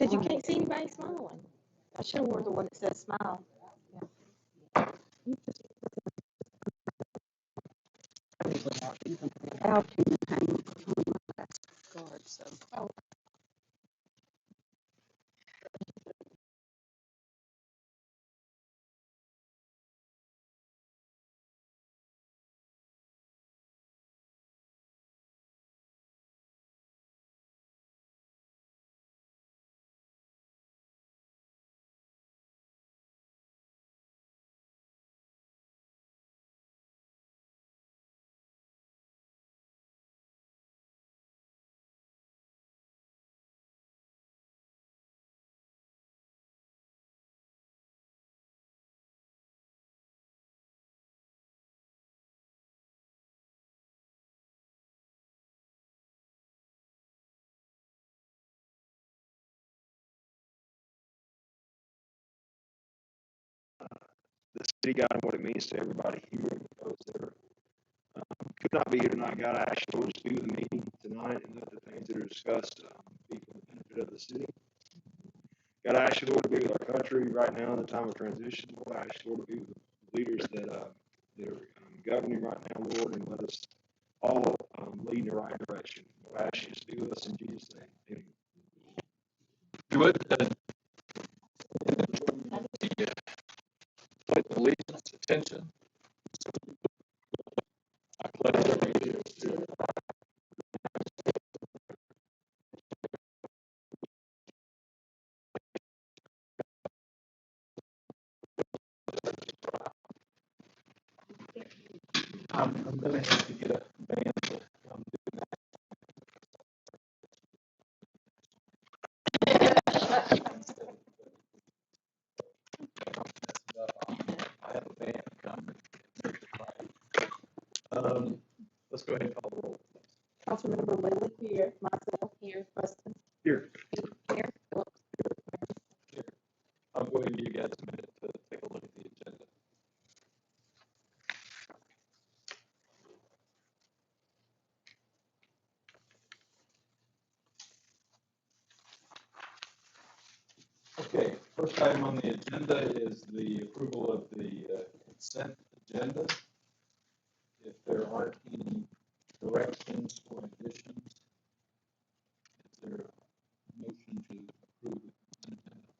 said you can't see anybody smiling. I should have worn the one that says smile. Yeah. You just out and hang guard, so. Oh. The city, God, and what it means to everybody here, those that are, could not be here tonight. God, I ask you, Lord, to be with the meeting tonight and let the things that are discussed be for the benefit of the city. God, I ask you, Lord, to be with our country right now in the time of transition. Lord, I ask you, Lord, to be with the leaders that are governing right now, Lord, and let us all lead in the right direction. Lord, I ask you to be with us in Jesus' name. Amen. You would pledge allegiance, attention. I pledge allegiance to I'm going to have to get a band to come do that. I have a band coming. Let's go ahead and call the roll. Councilmember Lilly here, myself here, Preston Here. here, Phillips. Here. I'm going to give you guys a minute to take a look at the agenda. Okay, first item on the agenda is the approval of the consent agenda. If there aren't any corrections or additions, is there a motion to approve the consent agenda?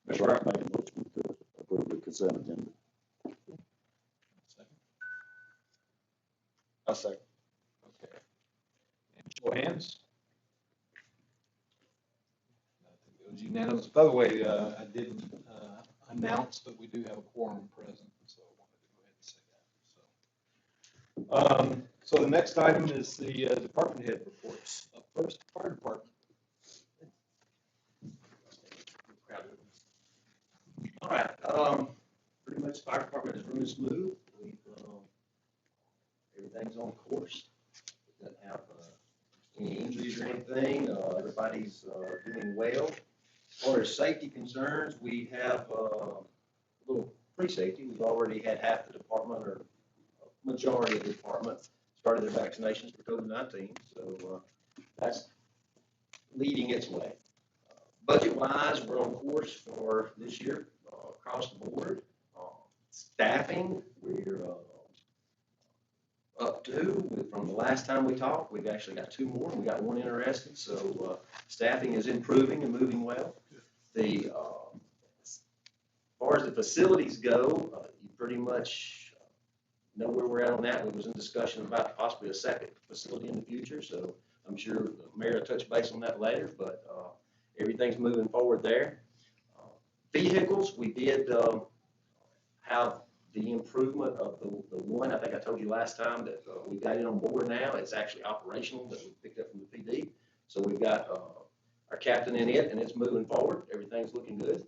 Mr. Wright, make a motion to approve the consent agenda. Second. I'll second. Okay. And show of hands. It was unanimous. By the way, I didn't announce that we do have a quorum present, so I wanted to go ahead and say that. So the next item is the department head reports. Up first, fire department. All right. Pretty much fire department is running smooth. We've everything's on course. We don't have any injuries or anything. Everybody's doing well. As far as safety concerns, we have a little pre-safety. We've already had half the department, or majority of the department, started their vaccinations for COVID-19. So that's leading its way. Budget-wise, we're on course for this year across the board. Staffing, we're up to, from the last time we talked, we've actually got 2 more. We got 1 interested, so staffing is improving and moving well. The as far as the facilities go, you pretty much know where we're at on that. We was in discussion about possibly a second facility in the future, so I'm sure the mayor will touch base on that later, but everything's moving forward there. Vehicles, we did have the improvement of the one, I think I told you last time that we got it on board now. It's actually operational that we picked up from the PD. So we've got our captain in it, and it's moving forward. Everything's looking good.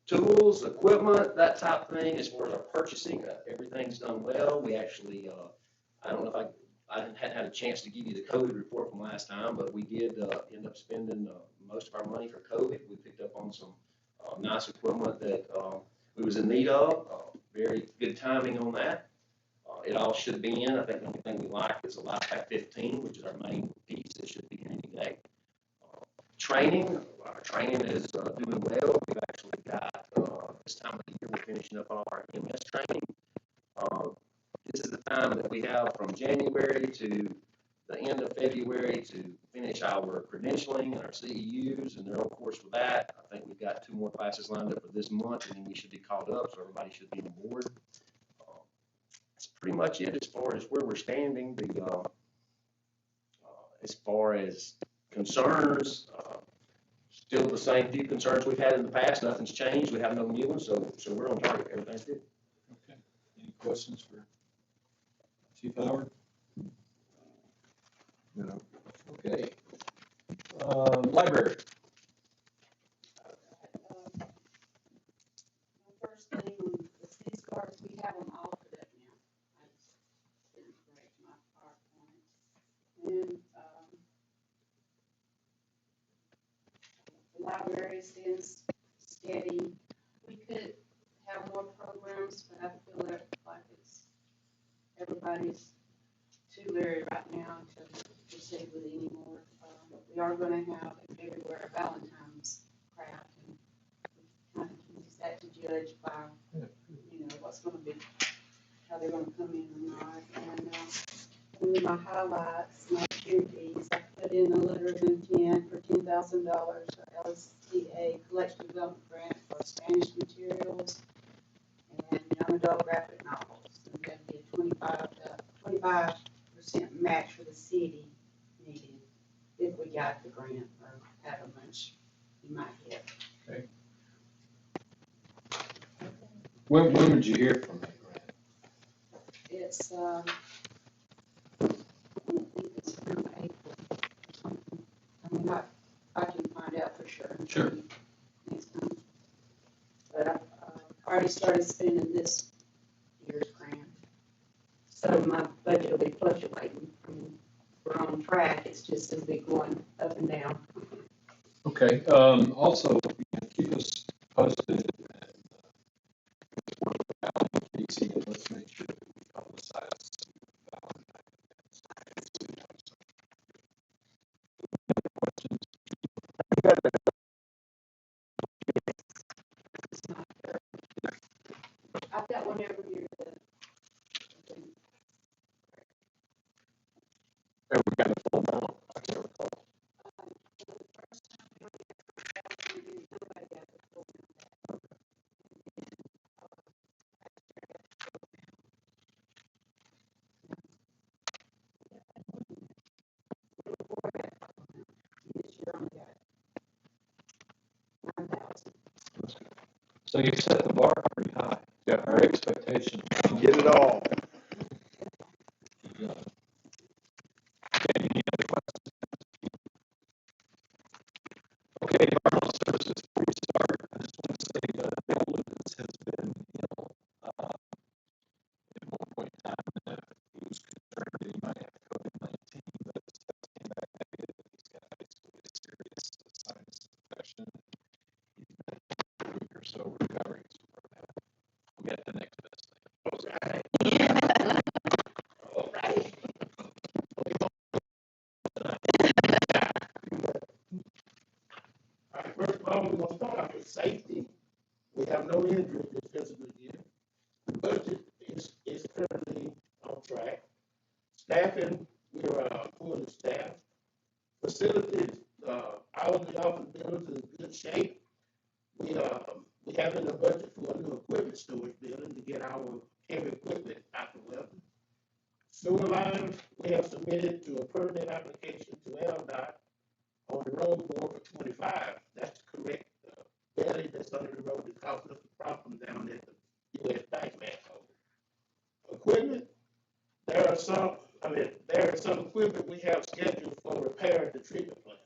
Tools, equipment, that type of thing. As far as our purchasing, everything's done well. We actually, I don't know if I hadn't had a chance to give you the COVID report from last time, but we did end up spending most of our money for COVID. We picked up on some nice equipment that we was in need of. Very good timing on that. It all should be in. I think the only thing we like is a LifePak 15, which is our main piece. It should be in any day. Training, our training is doing well. We've actually got, this time of the year, we're finishing up all our MS training. This is the time that we have from January to the end of February to finish our credentialing and our CEUs, and they're on course for that. I think we've got 2 more classes lined up for this month, and then we should be caught up, so everybody should be on board. That's pretty much it as far as where we're standing. As far as concerns, still the same few concerns we've had in the past. Nothing's changed. We have no new ones, so we're on target. Everything's good. Okay. Any questions for Chief Howard? No. Okay. Library. First thing, the city cards, we have them all put up now. I didn't correct my PowerPoint. And, the library is steady. We could have more programs, but I feel like it's, everybody's too leery right now to proceed with any more. We are gonna have everywhere Valentine's craft, and we kind of use that to judge by, you know, what's gonna be, how they're gonna come in or not. And then my highlights, my activities, I put in a letter of intent for $10,000 for LSTA collection development grant for Spanish materials and young adult graphic novels. And that'd be a 25% match for the city needed if we got the grant or however much you might get. Okay. When would you hear from that grant? It's, I think it's around April or something. I mean, I can find out for sure. Sure. Next time. But I've already started spending this year's grant. So my budget will be fluctuating. I mean, we're on track. It's just gonna be going up and down. Okay. Also, keep us posted. And let's make sure that we publicize I've got one every year that have we got a full amount? I can't recall. this year only got 9,000. So you set the bar pretty high. Yeah. Our expectation. Get it all. Yeah. Okay, any other questions? Okay, environmental services, before we start, I just want to say Bill Lucas has been ill. At one point in time, he was concerned that he might have COVID-19, but his test came back negative. He's got a serious sinus infection. He's been a week or so recovering from that. We'll get the next best thing. All right. All right, first of all, we're gonna start off with safety. We have no injuries this fiscal year. The budget is currently on track. Staffing, we're full of staff. Facilities, all of the office buildings is in good shape. We have in the budget for a new equipment storage building to get our heavy equipment out the weather. Sewer lines, we have submitted to a permit application to LDOT on the road board for 25. That's the correct belly that's under the road that caused us the problem down at the US Bank manhole. Equipment, there is some equipment we have scheduled for repair at the treatment plant.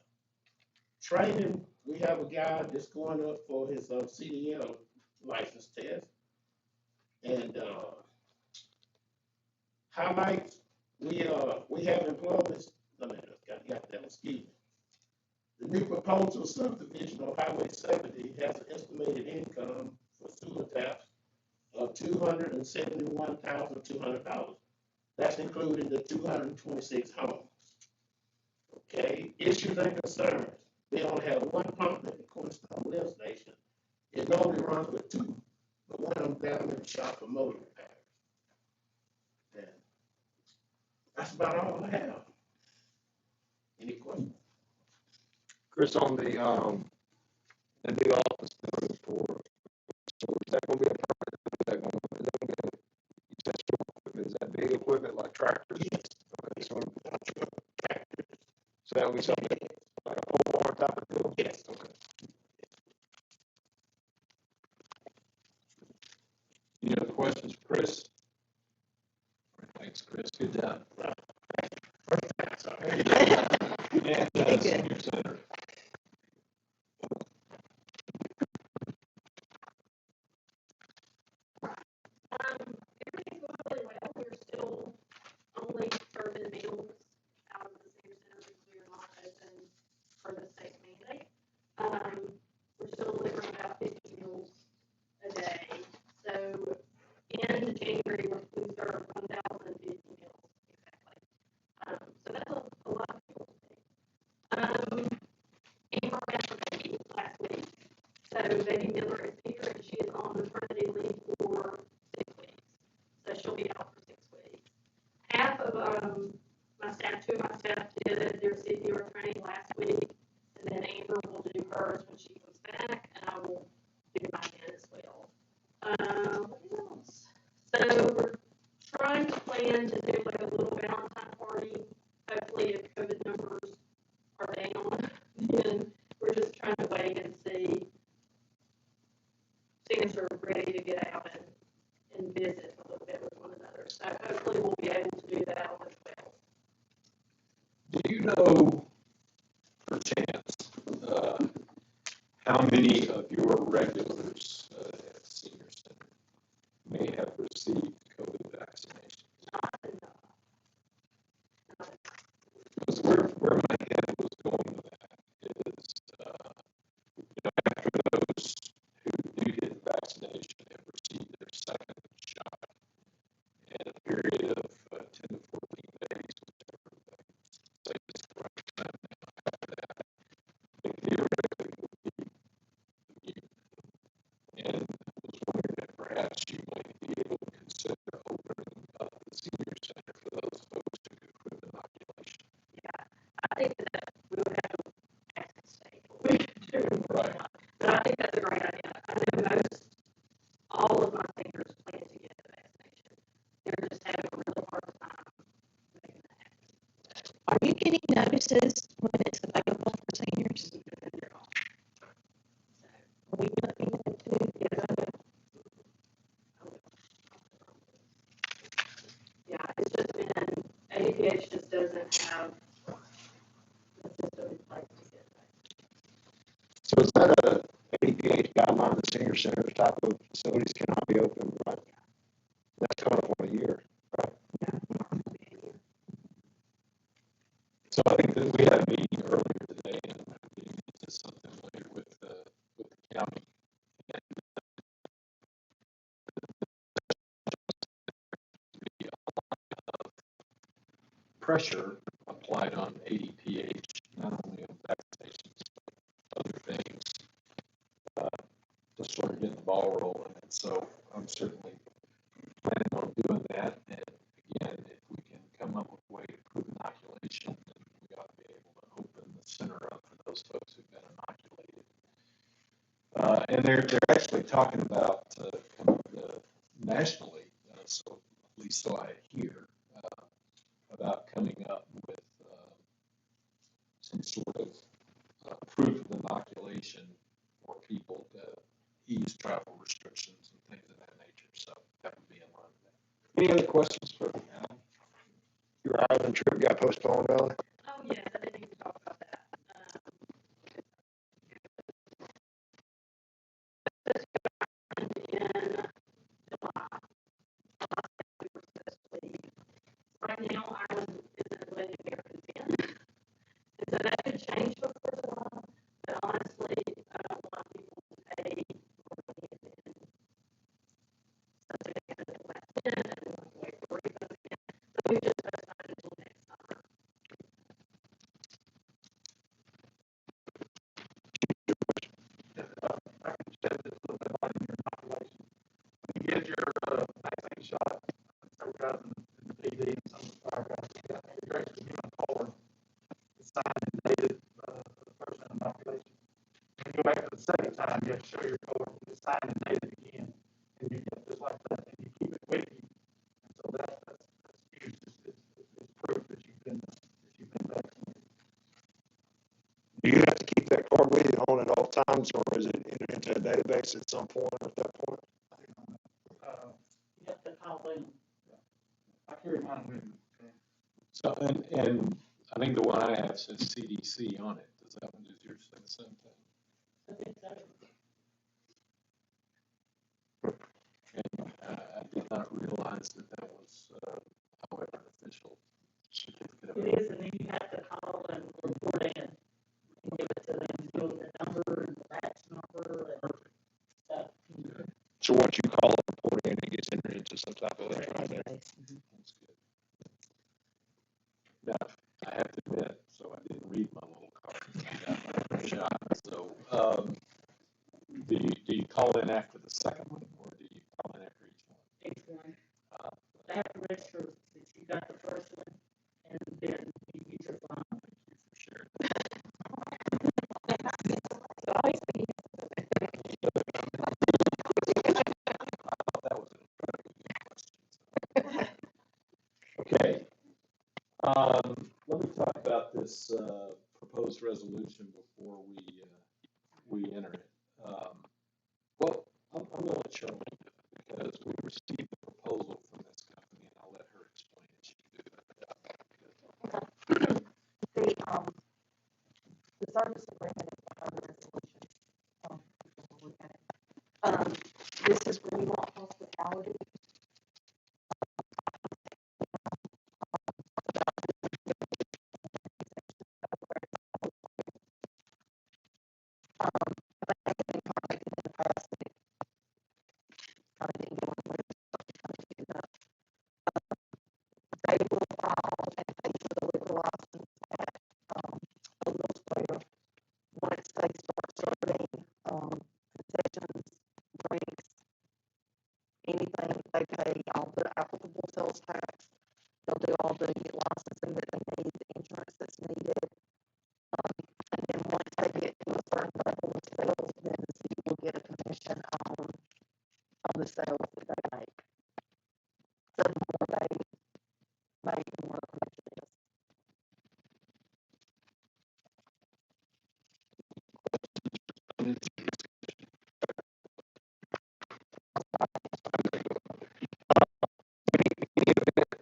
Training, we have a guy that's going up for his CDL license test. And highlights, we have employments, got that, excuse me. The new proposal subdivision on Highway 70 has an estimated income for sewer taps of $271,200. That's including the 226 homes. Okay, issues and concerns. they only have one pump at the Cornerstone Lift Station. It normally runs with two, but one of them down in the shop for motor repairs. And that's about all I have. Any questions? Chris, on the new office building for, so is that gonna be a permanent, is that gonna be, you said store equipment, is that big equipment like tractors? Yes. Okay, so that would be something like a pole barn type of deal? Yes. Okay. Any other questions, Chris? Thanks, Chris. Good job. Sorry. And Good. senior center. Everything's going really well. We're still only serving meals out of the senior center because we are not open for the state mandate. We're still delivering about 50 meals a day. So in January, we served 1,050 meals exactly. So that's a lot of meals a day. Amber had her baby last week. So baby Miller is here and she is on maternity leave for 6 weeks. So she'll be out for 6 weeks. Half of two of my staff did their CPR training last week, and then Amber will do hers when she comes back, and I will do mine as well. What else? So we're trying to plan to do like a little Valentine party. Hopefully, if COVID numbers are down, then we're just trying to wait and see. Students are ready to get out and visit a little bit with one another. So hopefully we'll be able to do that on the 12th. Do you know, perchance, how many of your regulars at the senior center may have received COVID vaccination? Because where my head was going with that is, after those who do get the vaccination have received their second shot, in a period of 10 to 14 days, whichever they say is the right time now after that, they theoretically would be immune. And I was wondering if perhaps you might be able to consider opening up the senior center for those folks who could prove inoculation. Yeah, I think that we would have to ask the state what we could do. Right. But I think that's a great idea. I know all of my seniors plan to get the vaccination. They're just having a really hard time making that happen. Are you getting notices when it's available for seniors? Will you let me know too? Yeah, it's just been, APH just doesn't have the system in place to get that. So is that a APH guideline, the senior centers type of facilities cannot be open, right? That's coming up on a year, right? So I think that we had a meeting earlier today, and we're getting into something later with the county. And the pressure applied on ADPH, not only on vaccinations, but other things, to sort of get the ball rolling. And so I'm certainly planning on doing that. And again, if we can come up with a way to prove inoculation, then we ought to be able to open the center up for those folks who've been inoculated. And they're actually talking about nationally, so at least so I hear, about coming up with some sort of proof of inoculation for people to ease travel restrictions and things of that nature. So that would be in line with that. Any other questions for Alan? Your island trip got postponed, Alan? Oh, yes, I didn't even talk about that. In July, we were supposed to leave. Right now, Ireland isn't letting Americans in. And so that could change before July. But honestly, I don't want people to pay more money and then something happens at the last minute and we have to wait for refunds again. So we just postponed until next summer. show your card, you sign and date it again, and you get just like that, and you keep it with you. And so that's huge. It's proof that you've been vaccinated. Do you have to keep that card with you on at all times, or is it entered into a database at some point or at that point? You have to call in. I carry mine with me. So, and I think the one I have says CDC on it. Does that one, does yours say the same thing? I think so. And I did not realize that was, however, an official certificate of. It is, and then you have to call and report in and give it to them, give them the number and the batch number and stuff. So once you call it, report in, it gets entered into some type of electronic database. That's good. Now, I have to admit, so I didn't read my little card. I got my shot. So, do you call in after the second one, or do you call in after each one? Each one. They have to register that you got the first one, and then you use your phone. Thank you for sharing. That was an incredibly good question. Okay. Let me talk about this proposed resolution before we enter it. Well, I'm going to let Charlene do it because we received a proposal from this company, and I'll let her explain it. She can do that. The service agreement is part of the resolution. We'll look at it. This is Greenwald Hospitality. They will file and pay for the liquor license at Old Square once they start serving concessions, drinks, anything. They pay all the applicable sales tax. They'll do all the licensing that they need, the insurance that's needed. And then once they get to a certain level of sales, then the city will get a commission on the sales that they make. So the more they make, the more commission is.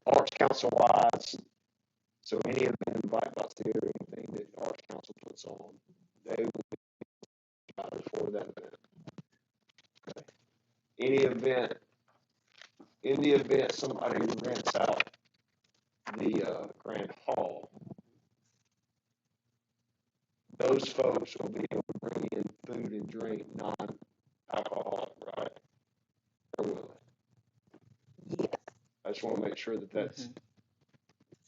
Arts Council wise, so any of them invite us to or anything that Arts Council puts on, they will be invited for that event. Okay. In the event somebody rents out the Grand Hall, those folks will be able to bring in food and drink, non-alcoholic, right? Or will they? Yes. I just want to make sure that that's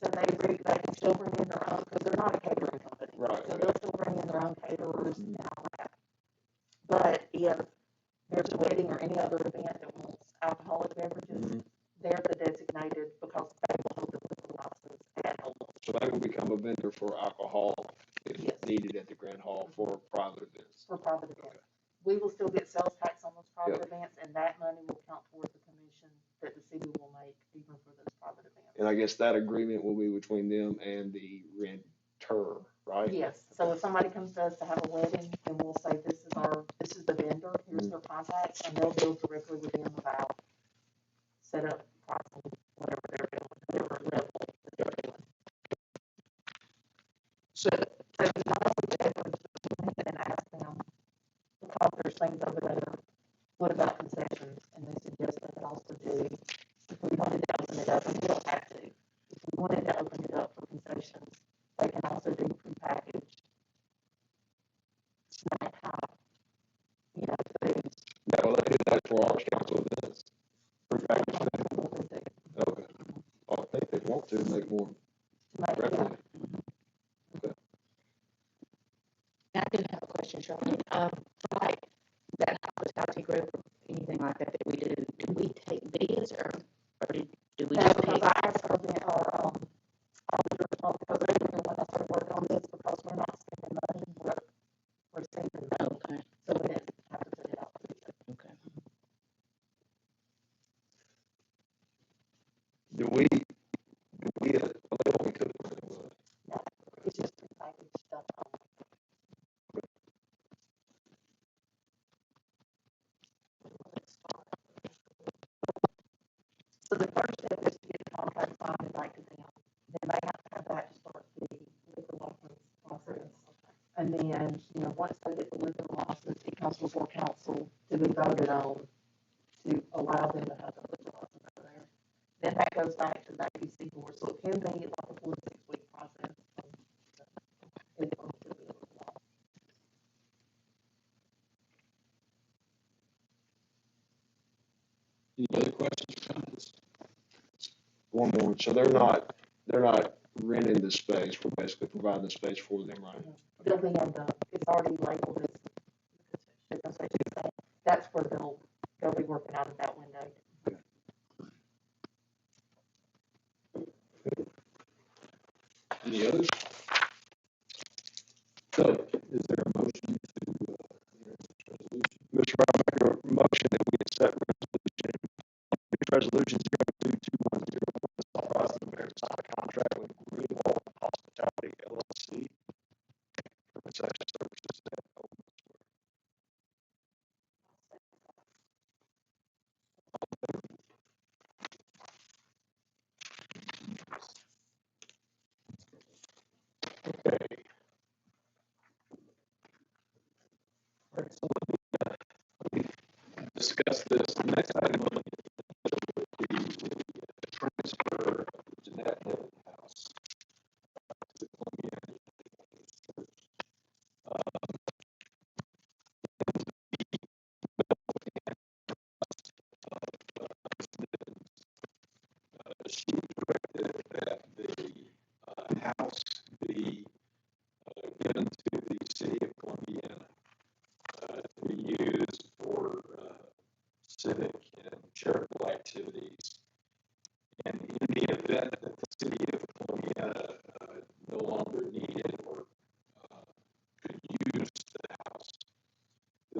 So they can still bring in their own, because they're not a catering company. right. So they'll still bring in their own caterers and all that. But if there's a wedding or any other event that wants alcoholic beverages, they're the designated, because they will hold the liquor license at Old. So they will become a vendor for alcohol if Yes. needed at the Grand Hall for private events. For private events. We will still get sales tax on those private Yep. events, and that money will count towards the commission that the city will make even for those private events. And I guess that agreement will be between them and the renter, right? Yes. So if somebody comes to us to have a wedding, then we'll say, this is the vendor, here's their contacts, and they'll deal directly with them about set up pricing, whatever they're doing, whatever level that they're doing. So not only did I go ahead and ask them, because there's things over there, what about concessions? And they suggest they could also do, if we wanted to open it up, and we don't have to, if we wanted to open it up for concessions, they can also do prepackaged snack type, foods. Yeah, well, they do that for Arts Council events. Okay. I think they want to make more revenue. Okay. I do have a question, Charlene. Like that hospitality group or anything like that we do we take bids or do we No, just because take? I asked our auditor, because they didn't want us to work on this because we're not spending money, we're saving money. Okay. So we didn't have to put Do we, they only cook with wood? It's just prepackaged stuff. So the first step is to get the contract signed and back to them. Then they have to have that to start the liquor license process. And then, once they get the liquor license, it comes before council to be voted on to allow them to have the liquor license over there. Then that goes back to the ABC board, so it can be like a 4 to 6 week process. Any other questions or comments? One more, so they're not renting the space, we're basically providing the space for them, right? They'll be in it's already labeled as concession. That's where they'll be working out of that window. Any others? So, is there a motion to, introduce this resolution? Mr. Brown, make a motion that we accept resolution 022101, authorizing the mayor to sign a contract with Greenwald Hospitality LLC for concession services at Open Square. Okay. All right, so let me discuss this. The next item on the agenda would be the transfer of the Jeanette Hill House to Columbiana Church. She directed that the house be given to the city of Columbiana to be used for civic and charitable activities. And in the event that the city of Columbiana no longer needed or could use the house,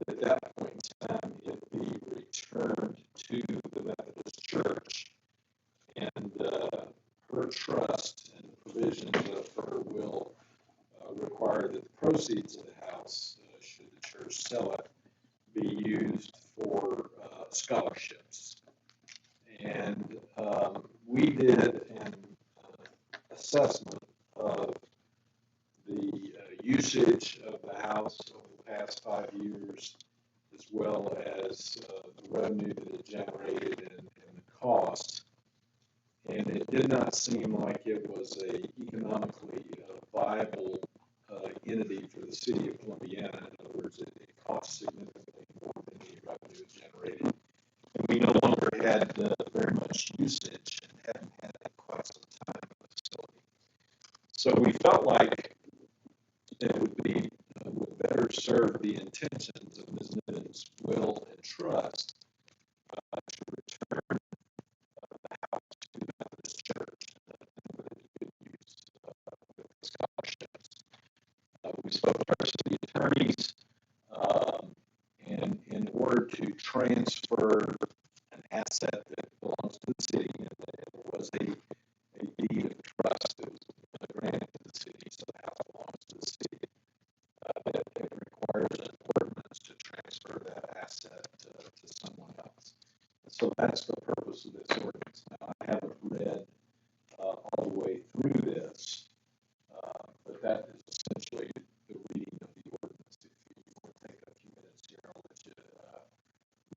at that point in time, it be returned to the Methodist Church, and her trust and provisions of her will require that the proceeds of the house, should the church sell it, be used for scholarships. And we did an assessment of the usage of the house over the past 5 years, as well as the revenue that it generated and the cost. And it did not seem like it was a economically viable entity for the city of Columbiana. In other words, it cost significantly more than the revenue it generated. And we no longer had very much usage and hadn't had it in quite some time in the facility. So we felt like it would better serve the intentions of Ms. Nitten's will and trust to return the house to the Methodist Church with good use with scholarships. We spoke to our city attorneys, and in order to transfer an asset that belongs to the city, and there was a deed of trust that was granted to the city, so the house belongs to the city. That it requires an ordinance to transfer that asset to someone else. So that's the purpose of this ordinance. Now, I haven't read all the way through this, but that is essentially the reading of the ordinance. If you want to take a few minutes here, I'll let you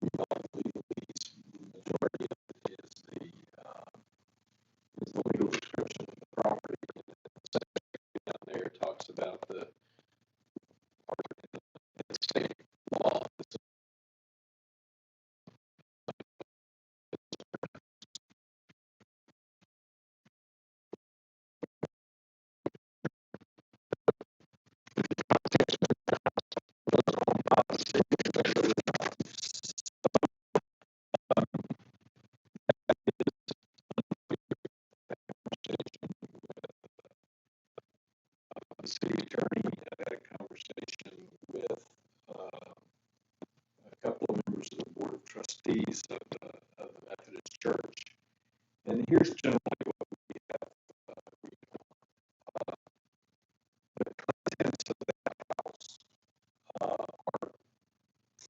read all the legalese. The majority of it is the legal description of the property. The section down there talks about the state law. The city attorney here's generally what we have. The contents of the house are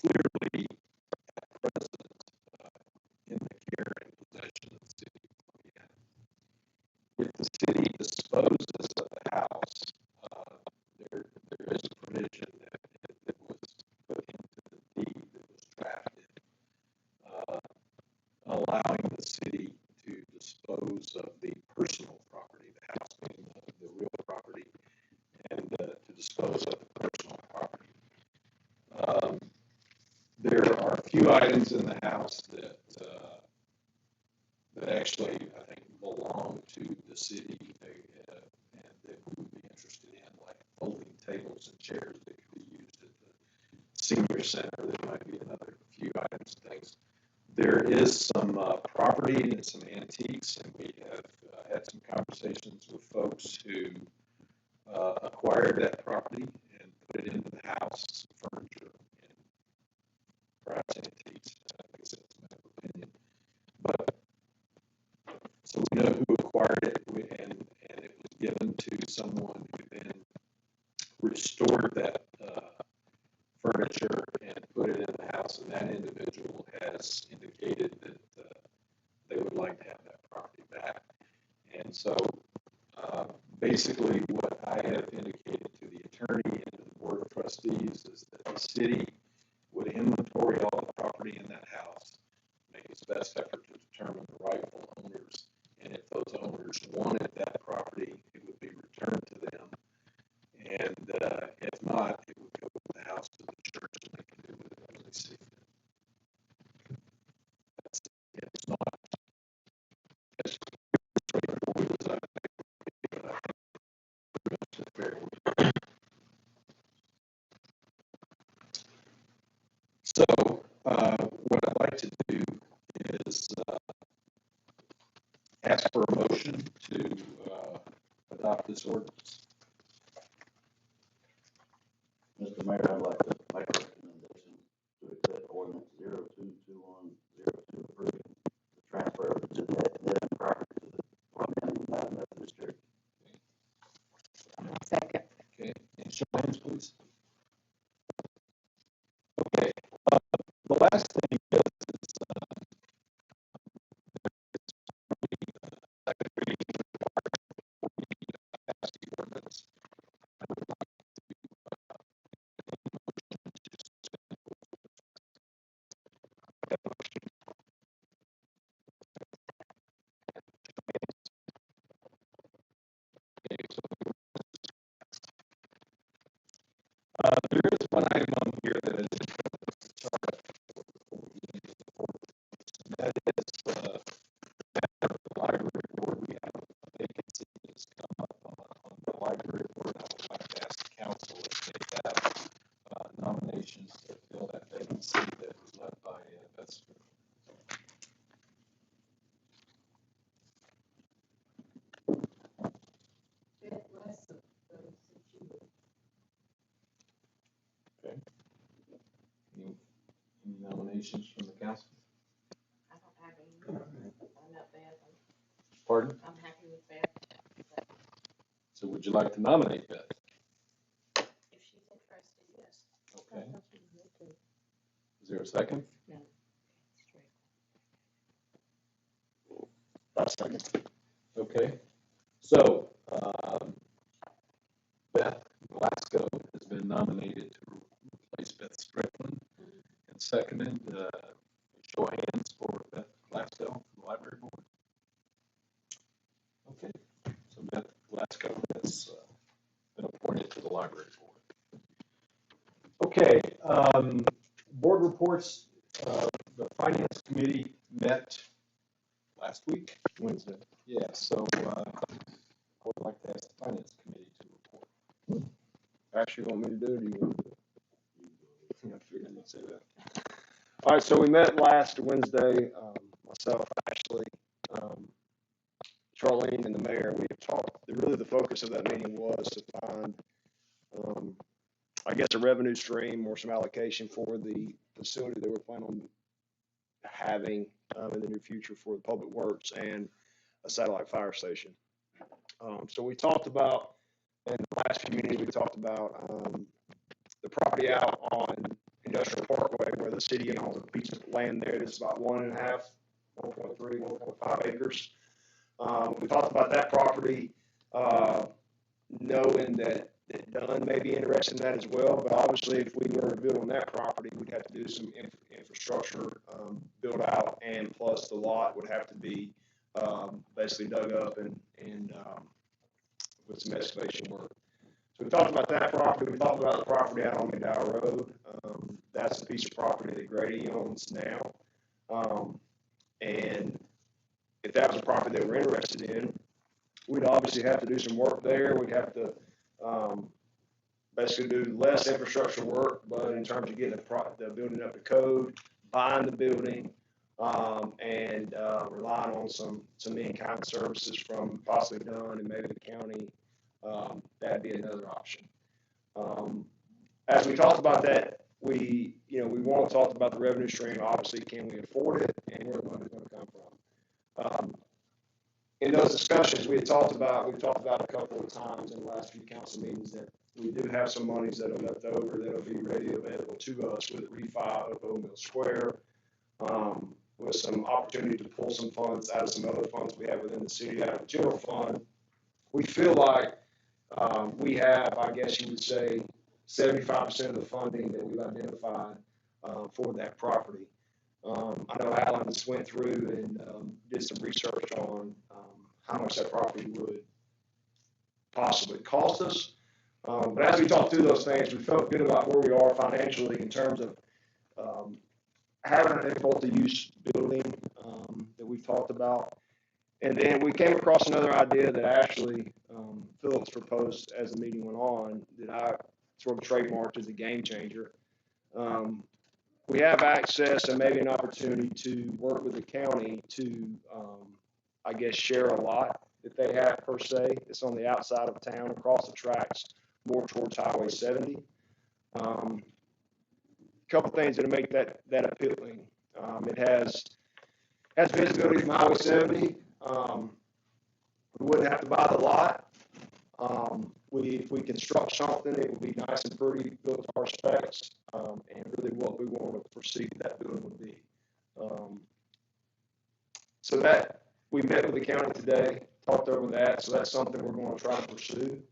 clearly present in the care and possession of the city of Columbiana. If the city disposes of the house, there is a provision that was put into the deed that was drafted, uh, allowing the city to dispose of the personal property, the house being the real property, and to dispose of the personal property. There are a few items in the house that actually, I think, belong to the city, and that we would be interested in, like folding tables and chairs that could be used at the senior center. There might be another few items and things. There is some property and some antiques, and we have had some conversations with folks who acquired that property and put it into the house, some furniture and perhaps antiques. I guess that's my opinion. But so we know who acquired it, and it was given to someone who then restored that furniture and put it in the house, and that individual has indicated that they would like to have that property back. And so basically what I have indicated to the attorney and to the board of trustees is that the city would inventory all the property in that house, make its best effort to determine the rightful owners, and if those owners wanted that property, it would be returned to them. And if not, it would go from the house to the church, and they can do with it as they see fit. It's not as straightforward as I think, but I think it's fair. So what I'd like to do is ask for a motion to adopt this ordinance. Mr. Mayor, I'd like to make a recommendation to accept ordinance 022102, approving the transfer of the dead property to the Columbiana United Methodist Church. Second. Okay, and show of hands, please. Okay, the last thing is second reading pass the ordinance. There is one item on here that is that is the library board. We have a vacancy that's come up on the library board. I would like to ask the council if they have nominations to fill that vacancy that was left by Beth Strickland. Okay. Any nominations from the council? I don't have any. I'm not bad. Pardon? I'm happy with that. So would you like to nominate Beth? If she's interested, yes. Okay. Is there a second? No. I'll second. Okay. So Beth Glasgow has been nominated to replace Beth Strickland, and seconded. Show of hands for Beth Glasgow from the library board. Okay. So Beth Glasgow has been appointed to the library board. Okay. Board reports. The finance committee met last week, Wednesday. Yeah. So I would like to ask the finance committee to report. Actually, want me to do it, or you want to do it? I figured you'd say that. All right, so we met last Wednesday, myself, Ashley, Charlene, and the mayor. We have talked, really the focus of that meeting was to find, I guess, a revenue stream or some allocation for the facility that we're planning on having in the near future for the public works. And a satellite fire station. So we talked about, in the last few meetings, we talked about the property out on Industrial Parkway where the city owns a piece of land there that's about 1.5, 1.3, 1.5 acres. We talked about that property, knowing that Dunn may be interested in that as well, but obviously if we were to build on that property, we'd have to do some infrastructure build out, and plus the lot would have to be basically dug up and with some excavation work. So we talked about that property. We talked about the property out on McDowell Road. That's a piece of property that Grady owns now. And if that was a property that we're interested in, we'd obviously have to do some work there. We'd have to basically do less infrastructure work, but in terms of getting the building up to code, buying the building, and relying on some in-kind services from possibly Dunn and maybe the county, that'd be another option. As we talked about that, we want to talk about the revenue stream. Obviously, can we afford it, and where the money's going to come from? In those discussions, we've talked about a couple of times in the last few council meetings that we do have some monies that are left over that will be ready available to us with refi of Old Mill Square, with some opportunity to pull some funds out of some other funds we have within the city out of the general fund. We feel like we have, I guess you would say, 75% of the funding that we've identified for that property. I know Alan just went through and did some research on how much that property would possibly cost us. But as we talked through those things, we felt good about where we are financially in terms of having an multi-use building that we've talked about. And then we came across another idea that actually Phillips proposed as the meeting went on that I sort of trademarked as a game changer. We have access and maybe an opportunity to work with the county to, I guess, share a lot that they have per se. It's on the outside of town, across the tracks, more towards Highway 70. A couple things that make that appealing. It has visibility from Highway 70. We wouldn't have to buy the lot. If we construct something, it would be nice and pretty, built to our specs, and really what we want to perceive that building would be. So that we met with the county today, talked over that. So that's something we're going to try to pursue.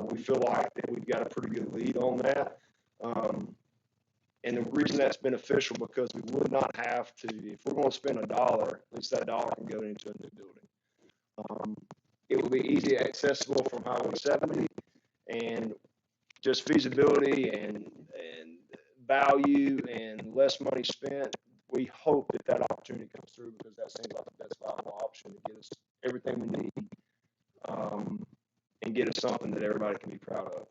We feel like that we've got a pretty good lead on that. And the reason that's beneficial because we would not have to, if we're going to spend $1, at least that dollar can go into a new building. It will be easy accessible from Highway 70, and just feasibility and value and less money spent. We hope that opportunity comes through because that seems like the best viable option to get us everything we need, and get us something that everybody can be proud of.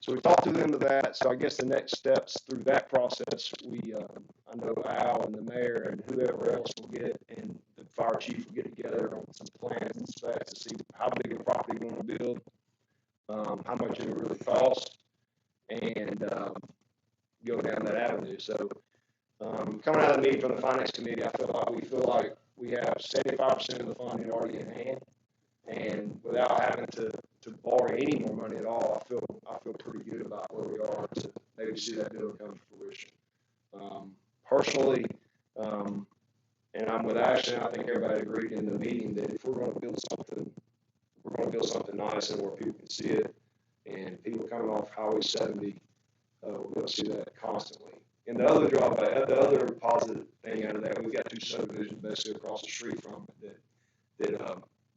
So we talked to them to that. So I guess the next steps through that process, I know Al and the mayor and whoever else will get, and the fire chief will get together on some plans and specs to see how big a property we want to build, how much it really costs, and go down that avenue. So coming out of the meeting from the finance committee, I feel like we have 75% of the funding already in hand, and without having to borrow any more money at all, I feel pretty good about where we are to maybe see that deal come to fruition. Personally, and I'm with Ashton, I think everybody agreed in the meeting that if we're going to build something nice and where people can see it, and people coming off Highway 70, we're going to see that constantly. And the other positive thing out of that, we've got 2 subdivisions basically across the street from it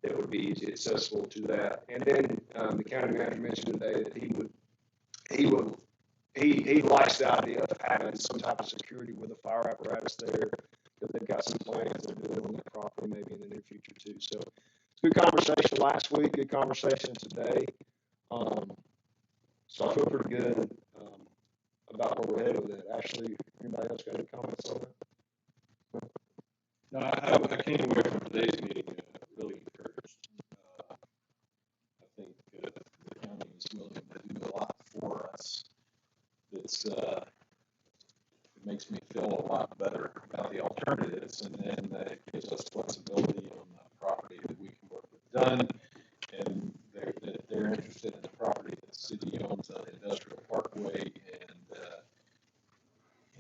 that would be easy accessible to that. And then the county manager mentioned today that he likes the idea of having some type of security with a fire apparatus there, because they've got some plans they're doing on that property maybe in the near future too. So good conversation last week, good conversation today. So I feel pretty good about where we're headed with it. Actually, anybody else got any comments on that? No, I came away from today's meeting really encouraged. I think the county is willing to do a lot for us. It makes me feel a lot better about the alternatives, and then it gives us flexibility on the property that we done, and they're interested in the property that the city owns on Industrial Parkway,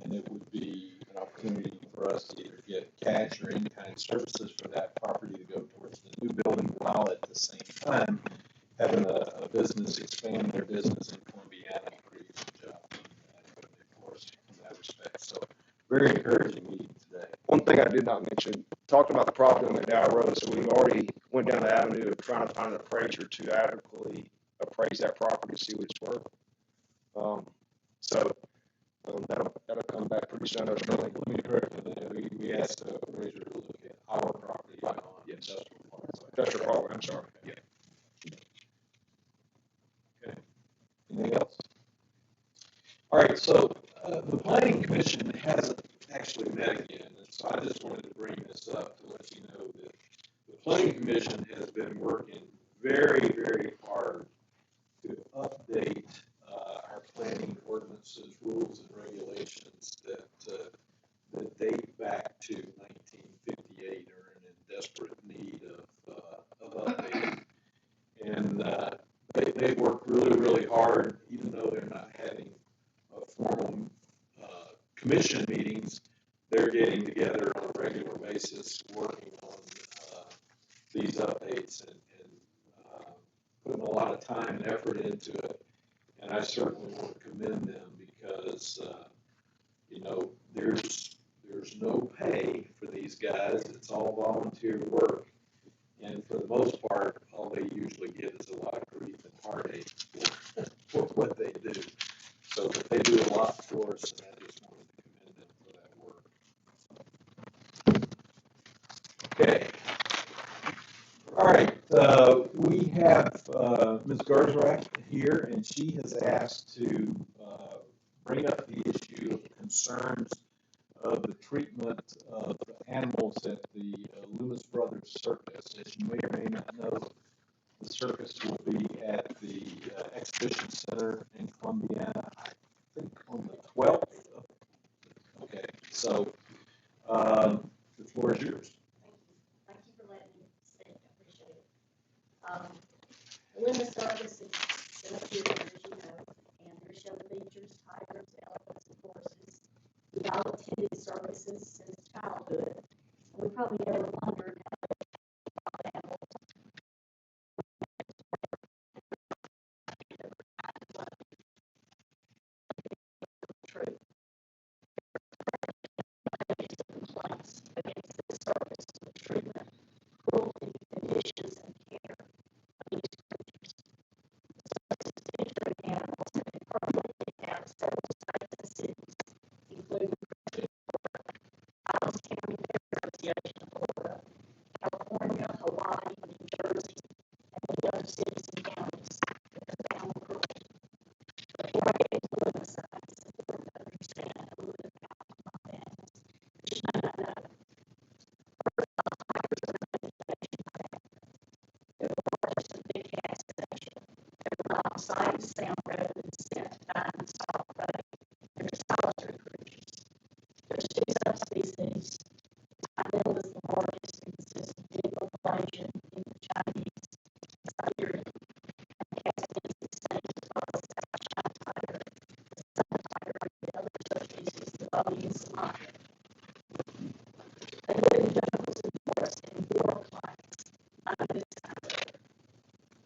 and it would be an opportunity for us to either get cash or in kind services for that property to go towards the new building, while at the same time having a business expand their business in Columbiana, pretty good job, of course, in that respect. So very encouraging meeting today. One thing I did not mention, talked about the problem at Dow Road, so we've already went down the avenue of trying to find an appraiser to adequately appraise that property to see what it's worth. That'll come back pretty soon. Let me correct that. We asked the appraiser to look at our property on Yes. Industrial Park. Industrial Parkway, I'm sorry. Yeah. Okay. Anything else? All right, so the Planning Commission hasn't actually met again, and so I just wanted to bring this up to let you know that the Planning Commission has been working very, very hard to update our planning ordinances, rules, and regulations that date back to 1958 or are in desperate need of updating. And they've worked really, really hard, even though they're not having formal commission meetings. They're getting together on a regular basis, working on these updates and putting a lot of time and effort into it. And I certainly want to commend them because, there's no pay for these guys. It's all volunteer work. And for the most part, all they usually get is a lot of grief and heartache for what they do. So but they do a lot for us, and I just wanted to commend them for that work. Okay. All right. We have Ms. Garzrak here, and she has asked to bring up the issue of concerns of the treatment of animals at the Loomis Brothers Circus. As you may or may not know, the circus will be at the Exhibition Center in Columbiana, I think on the 12th. Okay, so the floor is yours. Thank you for letting me speak. I appreciate it. The Loomis Circus is still here, as you know, and their show features tigers, elephants, and horses. We all attended circuses since childhood, and we probably never wondered how the animals true. Complaints against the circus with treatment, cruelty, conditions, and care of these creatures. Circuses featuring animals have been permanently out several states and cities, including Adams County Fair Association of Florida, California, Hawaii, New Jersey, and many other cities and counties because of animal cruelty. Before I get into Loomis, I think it's important to understand a little bit about animals that you may not know. First off, tigers are an Asian mammal. They're the largest of big cats in Asia. They rely on sight and sound rather than scent to find and stalk prey. They're solitary creatures. There's two subspecies. Untitled is the largest and consists of big Malaysian, Indo-Chinese, and Siberian. And cats is extinct as well as South China tiger, the sun tiger, and the other subspecies, the buggy and Sumatra. They live in jungles and forests in dwarf climates, none of this kind of weather.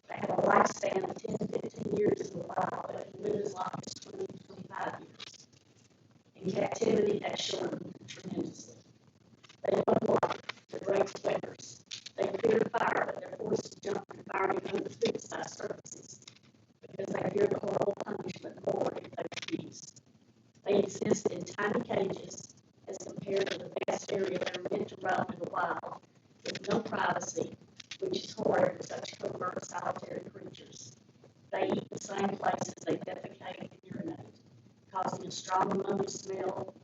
They have a lifespan of 10 to 15 years in the wild, but they can live as long as 20 to 25 years. In captivity, they shorten tremendously. They love water. They're great swimmers. They fear fire, but they're forced to jump from fiery under food-sized surfaces because they fear the horrible punishment more if they refuse. They exist in tiny cages as compared to the vast area they're meant to roam in the wild with no privacy, which is horrid for such covert, solitary creatures. They eat the same places they defecate and urinate, causing a strong ammonia smell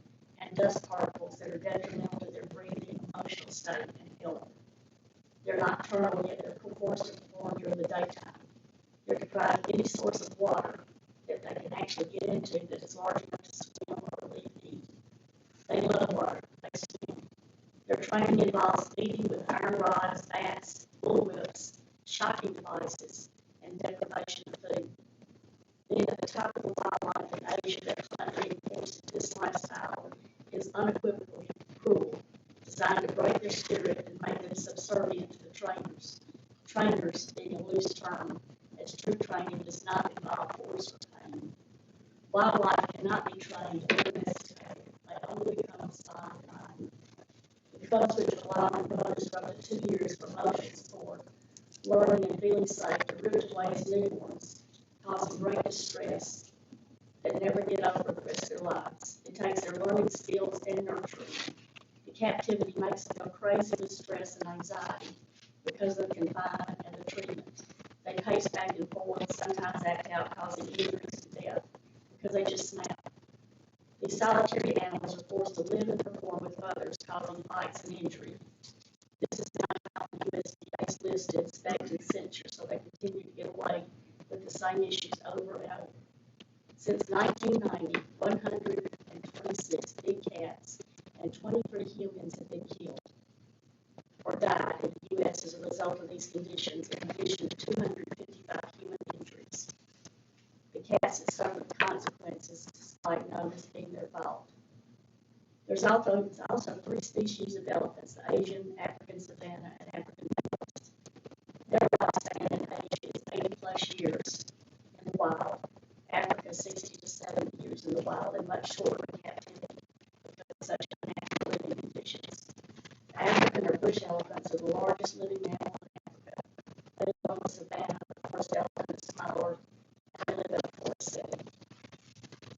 and dust particles that are detrimental to their breathing, emotional state, and health. They're nocturnal, yet they're forced to perform during the daytime. They're deprived of any source of water that they can actually get into that is large enough to swim or relieve heat. They love water. They swim. Their training involves beating with iron rods, bats, bullwhips, shocking devices, and deprivation of food. Being at the top of the wildlife in Asia, their country enforces this lifestyle is unequivocally cruel, designed to break their spirit and make them subservient to the trainers. Trainers being a loose term, as true training does not involve force or pain. Wildlife cannot be trained or domesticated. They only become kind. Because which allow mothers for up to 2 years for motion support, learning and feeling safe to root away as newborns, causing great distress that never get over the rest of their lives. It takes their learning skills and nurturing. The captivity makes them go crazy with stress and anxiety because of the confinement and the treatment. They pace back and forth, sometimes act out, causing injuries and death because they just snap. These solitary animals are forced to live and perform with others, causing fights and injury. This is now on the USDA's list to inspect and censure, so they continue to get away with the same issues over and over. Since 1990, 126 big cats and 23 humans have been killed or died in the U.S. as a result of these conditions, in addition to 255 human injuries. The cats that suffer the consequences, despite known as being their fault. There's also 3 species of elephants, the Asian, African savanna, and African elephants. Their lifespan in Asia is 80 plus years in the wild. Africa 60 to 70 years in the wild, and much shorter in captivity because of such unnatural living conditions. The African or bush elephants are the largest living mammal in Africa. They live on the savanna, the forest elephant is smaller, and they live in a forest setting.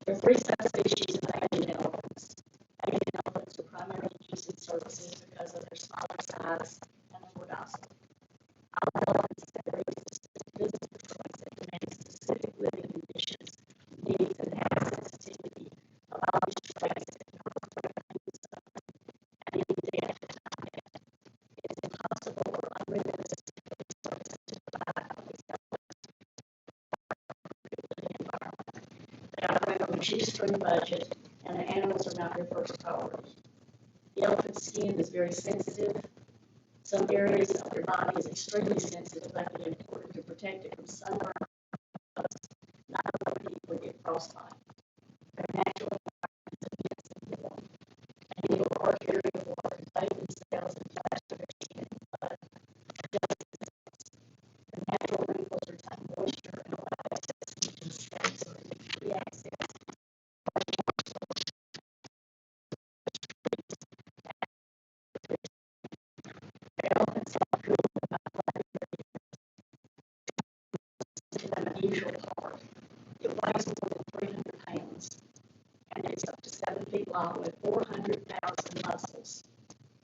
There are 3 subspecies of Asian elephants. Asian elephants are primarily used in circuses because of their smaller size and their more docile. All elephants have very specific physical traits that demand specific living conditions, needs, and have sensitivity of all these traits that cause great pain and suffering, and even death if not death. It is impossible or unrealistic for these circuses to provide all these elements to the living environment. They operate on a shoestring budget, and the animals are not their first priority. The elephant's skin is very sensitive. Some areas of their body is extremely sensitive, making it important to protect it from sunburn. Not a lot of people get frostbite. Their natural environment is against the warm. They need a large area of water to bathe themselves and plaster their skin and blood. Their natural wrinkles retain moisture and allow access to the skin so they can free access. Their elephants have cool an unusual part. It weighs more than 300 pounds, and it's up to 7 feet long with 400,000 muscles,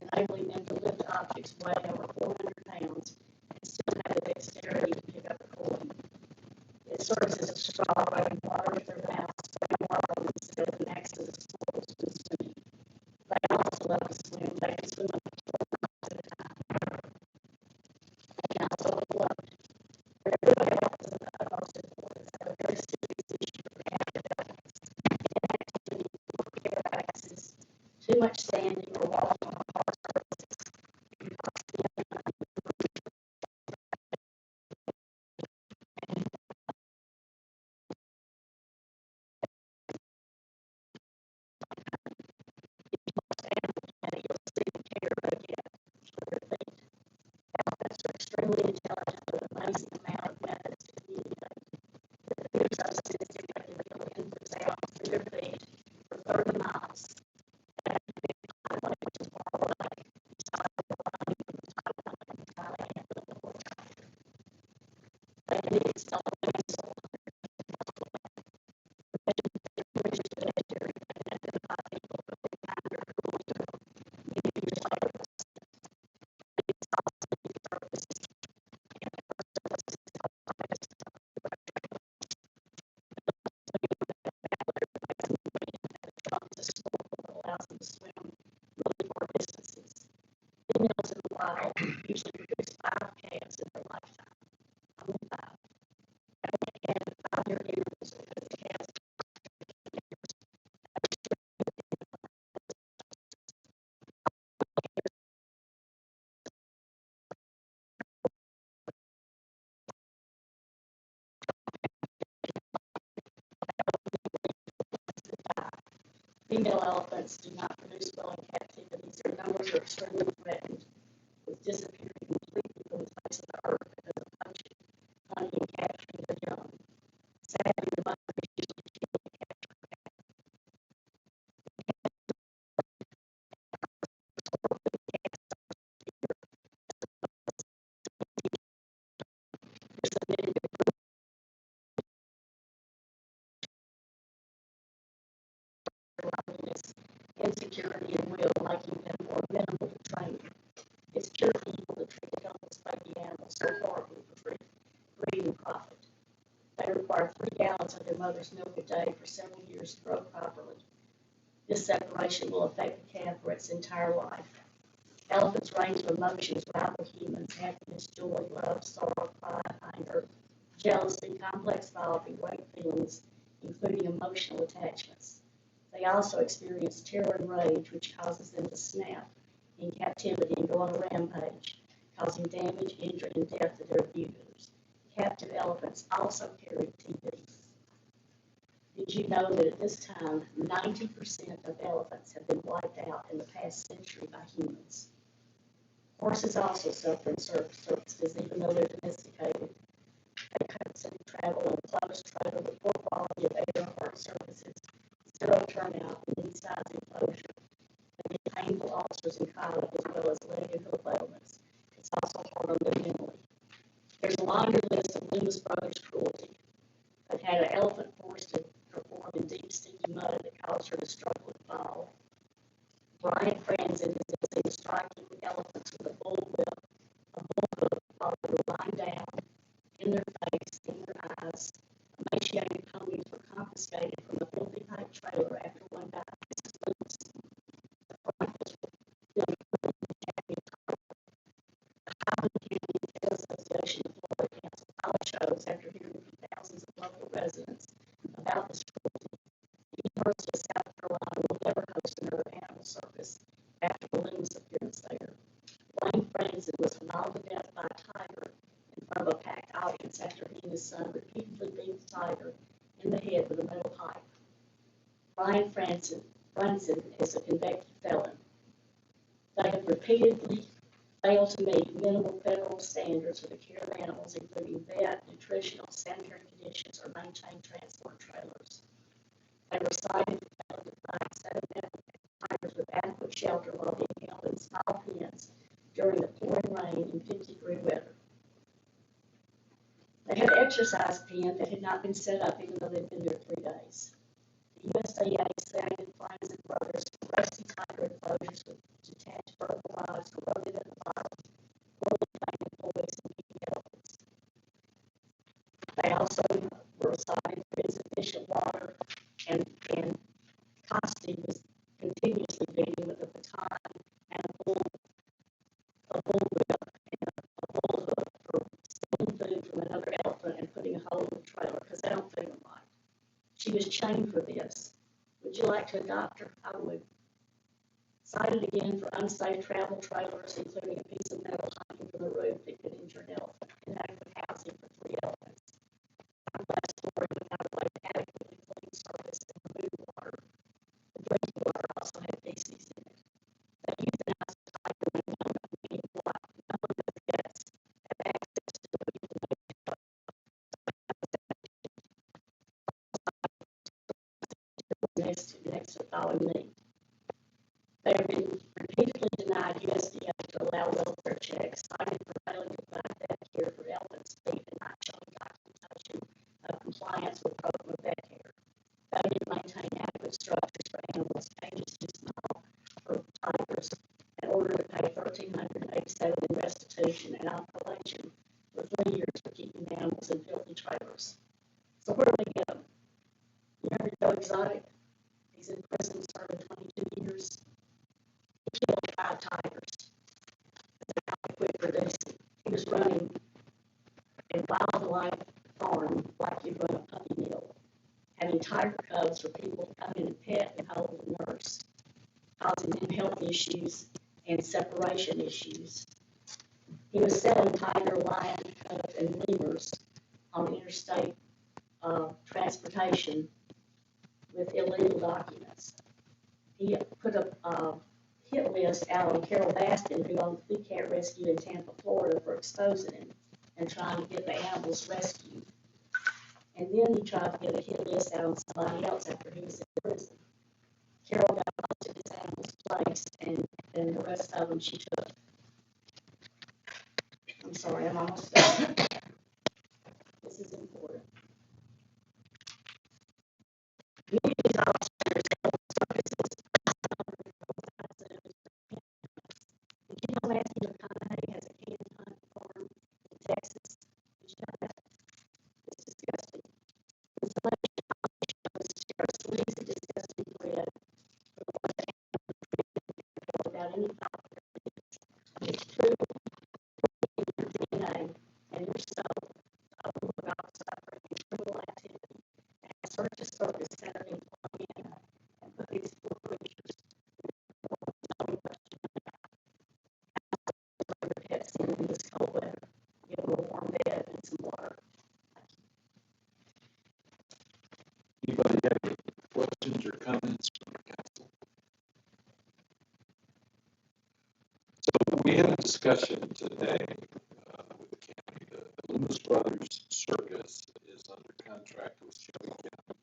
enabling them to lift objects weighing over 400 pounds and still have the dexterity to pick up a coin. It serves as a straw weighing water with their mouths, spraying water on themselves and acts as a source to swimming. They also love to swim. They can swim up to 12 miles at a time. They can also float. Their health is of the utmost importance. They have a very serious issue for captive elephants. Inactivity, poor care practices, too much standing or walking on hard surfaces. And you'll see the care they get for their feet. Elephants are extremely intelligent with an amazing amount of methods to communicate. They're so sensitive they can feel input sounds through their feet for 30 miles. They have to be languages far away, besides the line from Thailand and Thailand to the North. They can even sell a pencil. They can distinguish pedestrians and identify people who are behind their cruel use labels. These also use services and services allows them to swim really far distances. Females in the wild usually produce 5 calves in their lifetime. Only 5. And 5-year intervals because the calves Female elephants do not produce well in captivity. Their numbers are extremely threatened, with disappearing completely from the face of the earth because of poaching, hunting, and capturing their young. Sadly, the mother is usually killed in capture. Submitted to loneliness, insecurity, and will, making them more amenable to training. It's pure evil to treat adults like the animals so horribly for greed and profit. They require 3 gallons of their mother's milk a day for several years to grow properly. This separation will affect the calf for its entire life. Elephants' range of emotions rival humans: happiness, joy, love, sorrow, pride, anger, jealousy, complex thought, and great feelings, including emotional attachments. They also experience terror and rage, which causes them to snap in captivity and go on a rampage, causing damage, injury, and death to their abusers. Captive elephants also carry TB. Did you know that at this time, 90% of elephants have been wiped out in the past century by humans? Horses also suffer in surfaces, even though they're domesticated. They constantly travel in close travel with poor quality of air and hard surfaces, zero turnout, and need-size enclosure. They get painful ulcers and colic as well as leg and hoof ailments. It's also hard on them mentally. There's a longer list of Loomis Brothers' cruelty. They had an elephant forced to perform in deep, sticky mud that caused her to struggle and fall. Brian Franzen is seen striking elephants with a bullwhip, a bullhook, while they were lying down, in their face, in their eyes. Emaciated ponies were confiscated from the filthy pipe trailer after one died. This is Loomis. The rifles were filled with the Highland County Fair Association of Florida canceled all shows after hearing from thousands of local residents about this cruelty. The University of South Carolina will never host another animal circus after the Loomis appearance there. Wayne Franzen was mauled to death by a tiger in front of a packed audience after he and his son repeatedly beat the tiger in the head with a metal pipe. Brian Franzen is a convicted felon. They have repeatedly failed to meet minimal federal standards for the care of animals, including vet, nutritional, sanitary conditions, or maintained transport trailers. They were cited for failing to provide 7 tigers with adequate shelter while being held in small pens during the pouring rain and 50-degree weather. They had an exercise pen that had not been set up even though they'd been there 3 days. The USDA cited Franzen Brothers for rusty tiger enclosures with detached vertical rods corroded at the bottom, poorly trained employees, and weak elephants. They also were cited for insufficient water, and Costi was continuously beating with a baton and a bullwhip and a bullhook for stealing food from another elephant and putting a hole in the trailer because they don't feed them right. She was chained for this. Would you like to adopt her? I would. Cited again for unsafe travel trailers, including a piece of metal hanging from the roof that could injure an elephant, inadequate housing for 3 elephants. Glass flooring without a way to adequately clean surface and remove water. The drinking water also had feces in it. They euthanized the tiger when known that the vets have access to a euthanasia next to thawing meat. They have been repeatedly denied USDA to allow welfare checks, cited for failing to provide vet care for elephants' feet and not showing documentation of compliance with program of vet care. Failure to maintain adequate structures for animals, cages too small for tigers, in order to pay $1,387 in restitution and compilation for 3 years for keeping the animals in filthy trailers. So where do they get them? You remember Joe Exotic? He's in prison serving 22 years. He killed 5 tigers. They quit producing. He was running a wildlife farm like you run a puppy mill, having tiger cubs for people to come in and pet and hold and nurse, causing them health issues and separation issues. He was selling tiger, lion, cubs, and lemurs on interstate transportation with illegal documents. he put a hit list out on Carol Baskin, who owns Big Cat Rescue in Tampa, Florida, for exposing him and trying to get the animals rescued. And then he tried to get a hit list out on somebody else after he was in prison. Carol got to his animals placed, and the rest of them she took. I'm sorry, I'm almost done. This is important. Communities officers, services, did you know Matthew McConaughey has a can hunt farm in Texas? Did you know that? It's disgusting. Installation shows just leaves a disgusting thread without any thought. It's true in your DNA and your soul about suffering and criminal activity. And searches focus centered in Columbiana and put these four creatures for the pets in this cold weather. Give them a warm bed and some water. Anybody have any questions or comments from the council? So we had a discussion today with the county. The Loomis Brothers Circus is under contract with Shelby County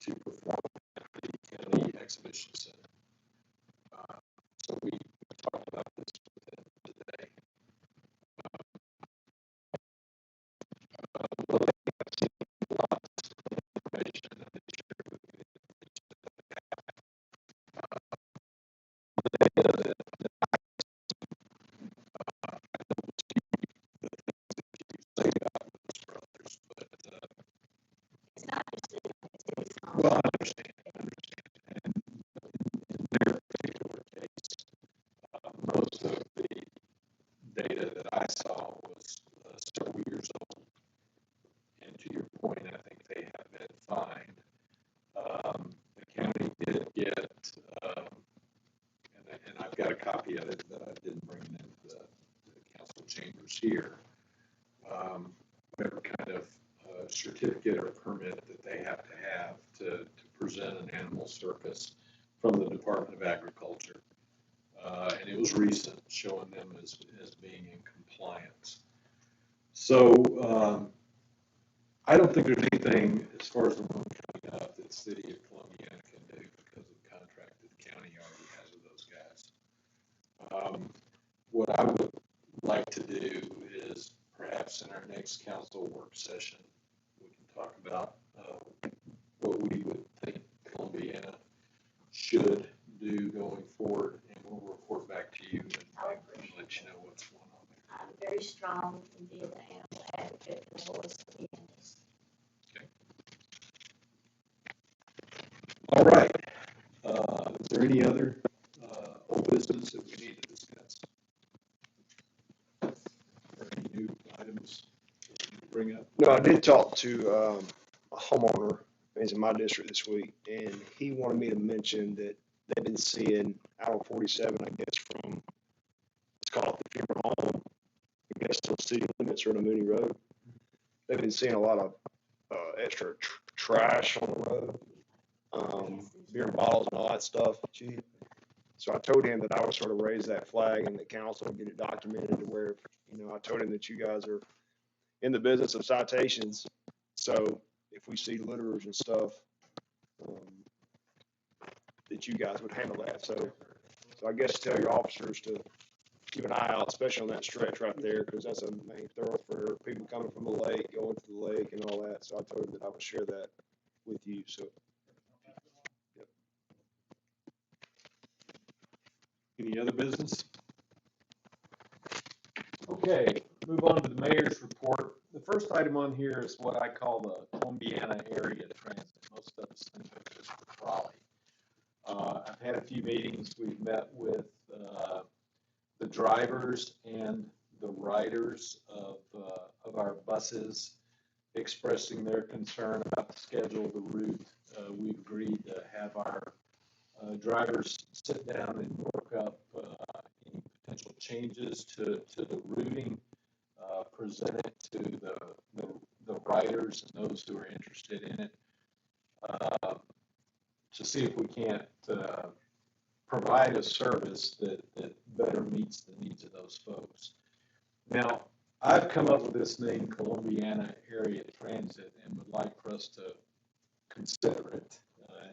to perform at the county exhibition center. So we talked about this with them today. Well, I've seen lots of information that they shared with me. The data that you say about Loomis Brothers, but It's not just that, it's well, I understand. And in their particular case, most of the data that I saw was several years old. And to your point, I think they have been fined. The county did get, and I've got a copy of it that I didn't bring into the council chambers here. Whatever kind of certificate or permit that they have to present an animal circus from the Department of Agriculture. And it was recent, showing them as being in compliance. So I don't think there's anything as far as the one coming up that the city of Columbiana can do because of the contract that the county already has with those guys. What I would like to do is perhaps in our next council work session, we can talk about what we would think Columbiana should do going forward, and we'll report back to you and let you know what's going on there. I'm very strong in being an animal advocate and a voice for the animals. Okay. All right. Is there any other old business that we need to discuss? Or any new items that you bring up? No, I did talk to a homeowner, he's in my district this week, and he wanted me to mention that they've been seeing out on 47, I guess, from, it's called the Funeral Home, I guess, to city limits or to Mooney Road. They've been seeing a lot of extra trash on the road, beer bottles and all that stuff. Gee. So I told him that I would sort of raise that flag and the council would get it documented to where, I told him that you guys are in the business of citations. So if we see litterers and stuff, that you guys would handle that. So I guess tell your officers to keep an eye out, especially on that stretch right there, because that's a main thoroughfare. People coming from the lake, going to the lake and all that. So I told him that I would share that with you. So. Yep. Any other business? Okay, move on to the mayor's report. The first item on here is what I call the Columbiana area transit. Most of us think of it as the trolley. I've had a few meetings. We've met with the drivers and the riders of our buses, expressing their concern about the schedule, the route. We've agreed to have our drivers sit down and work up any potential changes to the routing, present it to the riders and those who are interested in it. to see if we can't provide a service that better meets the needs of those folks. Now, I've come up with this name, Columbiana Area Transit, and would like for us to consider it,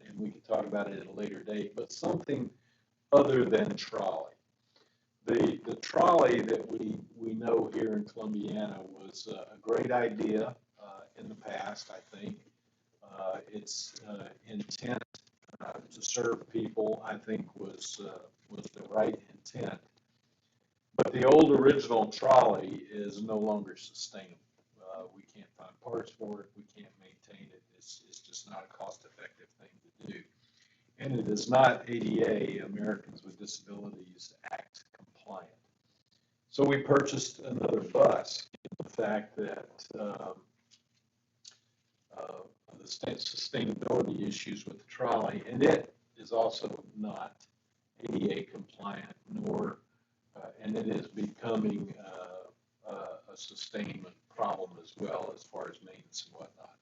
and we can talk about it at a later date, but something other than trolley. The trolley that we know here in Columbiana was a great idea in the past, I think. Its intent to serve people, I think, was the right intent. But the old original trolley is no longer sustainable. We can't find parts for it. We can't maintain it. It's just not a cost-effective thing to do. And it is not ADA, Americans with Disabilities Act, compliant. So we purchased another bus. The fact that the sustainability issues with the trolley, and it is also not ADA compliant, nor and it is becoming a sustainment problem as well as far as maintenance and whatnot.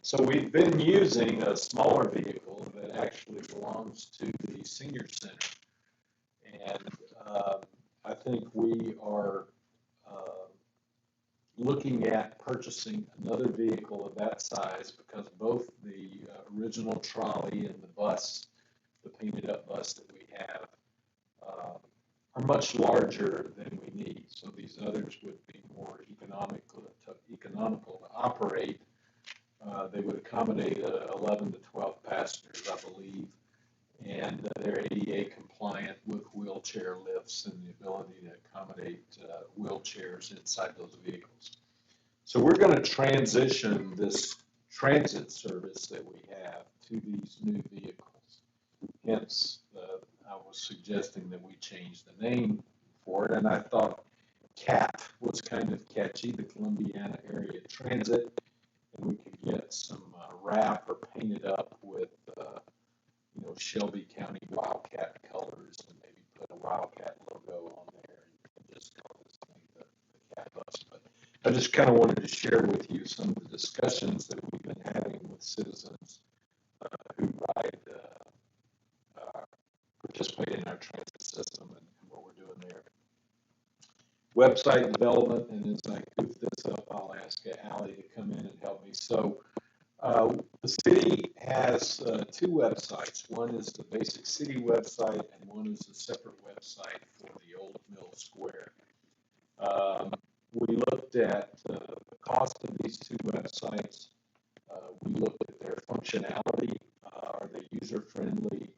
So we've been using a smaller vehicle that actually belongs to the senior center, and I think we are looking at purchasing another vehicle of that size because both the original trolley and the bus, the painted up bus that we have, are much larger than we need. So these others would be more economical to operate. They would accommodate 11 to 12 passengers, I believe, and they're ADA compliant with wheelchair lifts and the ability to accommodate wheelchairs inside those vehicles. So we're going to transition this transit service that we have to these new vehicles. Hence, I was suggesting that we change the name for it, and I thought CAT was kind of catchy, the Columbiana Area Transit, and we could get some wrap or paint it up with Shelby County Wildcat colors and maybe put a Wildcat logo on there and just call this thing the CAT bus. But I just kind of wanted to share with you some of the discussions that we've been having with citizens who ride, participate in our transit system and what we're doing there. Website development, and as I goof this up, I'll ask Allie to come in and help me. So the city has two websites. One is the basic city website, and one is a separate website for the Old Mill Square. We looked at the cost of these two websites. We looked at their functionality. Are they user-friendly?